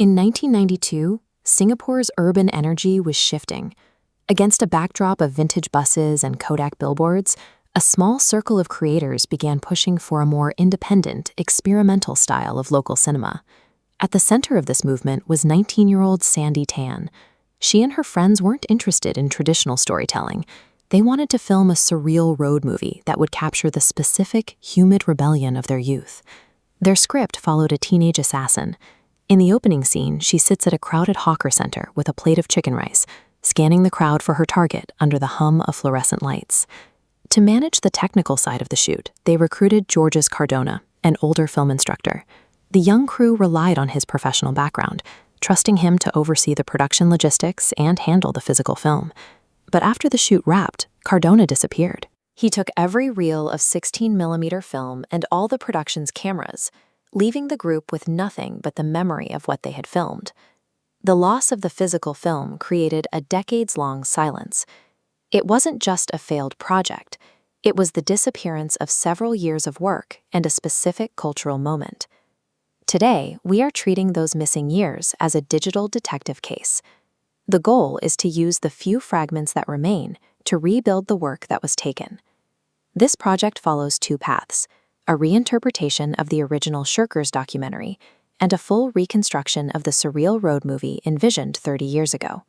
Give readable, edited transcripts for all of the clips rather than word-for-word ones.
In 1992, Singapore's urban energy was shifting. Against a backdrop of vintage buses and Kodak billboards, a small circle of creators began pushing for a more independent, experimental style of local cinema. At the center of this movement was 19-year-old Sandy Tan. She and her friends weren't interested in traditional storytelling. They wanted to film a surreal road movie that would capture the specific, humid rebellion of their youth. Their script followed a teenage assassin. In the opening scene, she sits at a crowded hawker center with a plate of chicken rice, scanning the crowd for her target under the hum of fluorescent lights. To manage the technical side of the shoot, they recruited Georges Cardona, an older film instructor. The young crew relied on his professional background, trusting him to oversee the production logistics and handle the physical film. But after the shoot wrapped, Cardona disappeared. He took every reel of 16mm film and all the production's cameras, leaving the group with nothing but the memory of what they had filmed. The loss of the physical film created a decades-long silence. It wasn't just a failed project. It was the disappearance of several years of work and a specific cultural moment. Today, we are treating those missing years as a digital detective case. The goal is to use the few fragments that remain to rebuild the work that was taken. This project follows two paths: a reinterpretation of the original Shirkers documentary and a full reconstruction of the surreal road movie envisioned 30 years ago.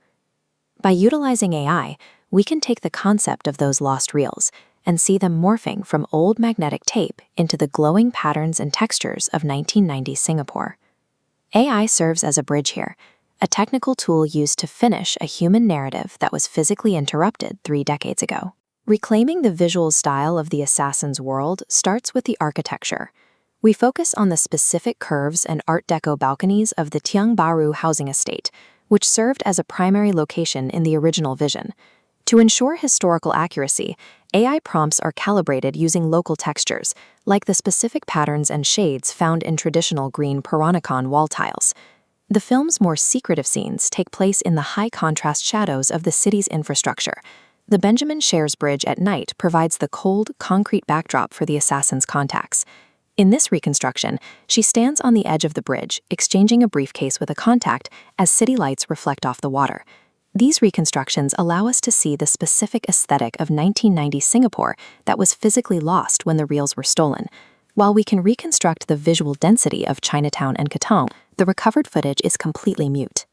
By utilizing AI, we can take the concept of those lost reels and see them morphing from old magnetic tape into the glowing patterns and textures of 1990s Singapore. AI serves as a bridge here, a technical tool used to finish a human narrative that was physically interrupted 3 decades ago. Reclaiming the visual style of the assassin's world starts with the architecture. We focus on the specific curves and Art Deco balconies of the Tiong Bahru housing estate, which served as a primary location in the original vision. To ensure historical accuracy, AI prompts are calibrated using local textures, like the specific patterns and shades found in traditional green Peranakan wall tiles. The film's more secretive scenes take place in the high-contrast shadows of the city's infrastructure. The Benjamin Shares Bridge at night provides the cold, concrete backdrop for the assassin's contacts. In this reconstruction, she stands on the edge of the bridge, exchanging a briefcase with a contact as city lights reflect off the water. These reconstructions allow us to see the specific aesthetic of 1990 Singapore that was physically lost when the reels were stolen. While we can reconstruct the visual density of Chinatown and Katong, the recovered footage is completely mute.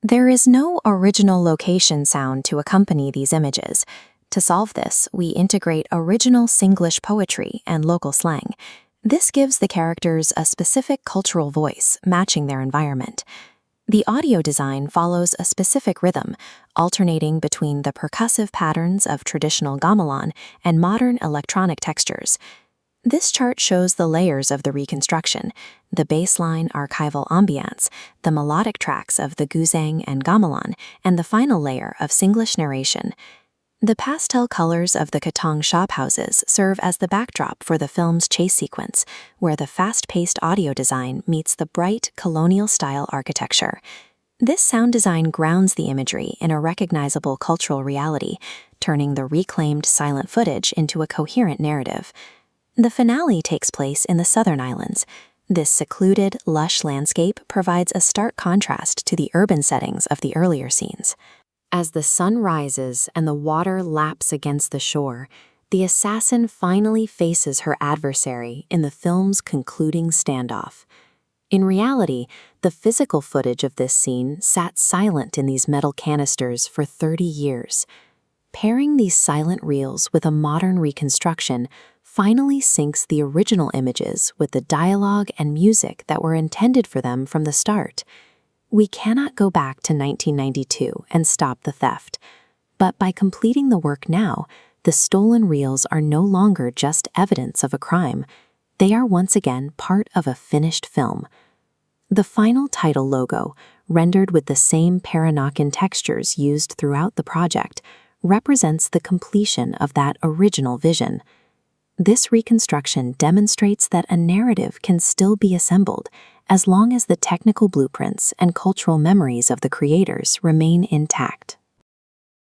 There is no original location sound to accompany these images. To solve this, we integrate original Singlish poetry and local slang. This gives the characters a specific cultural voice, matching their environment. The audio design follows a specific rhythm, alternating between the percussive patterns of traditional gamelan and modern electronic textures. This chart shows the layers of the reconstruction: the baseline archival ambiance, the melodic tracks of the guzheng and gamelan, and the final layer of Singlish narration. The pastel colors of the Katong shophouses serve as the backdrop for the film's chase sequence, where the fast-paced audio design meets the bright, colonial-style architecture. This sound design grounds the imagery in a recognizable cultural reality, turning the reclaimed silent footage into a coherent narrative. The finale takes place in the Southern Islands. This secluded, lush landscape provides a stark contrast to the urban settings of the earlier scenes. As the sun rises and the water laps against the shore, the assassin finally faces her adversary in the film's concluding standoff. In reality, the physical footage of this scene sat silent in these metal canisters for 30 years. Pairing these silent reels with a modern reconstruction finally syncs the original images with the dialogue and music that were intended for them from the start. We cannot go back to 1992 and stop the theft, but by completing the work now, the stolen reels are no longer just evidence of a crime. They are once again part of a finished film. The final title logo, rendered with the same Peranakan textures used throughout the project, represents the completion of that original vision. This reconstruction demonstrates that a narrative can still be assembled as long as the technical blueprints and cultural memories of the creators remain intact.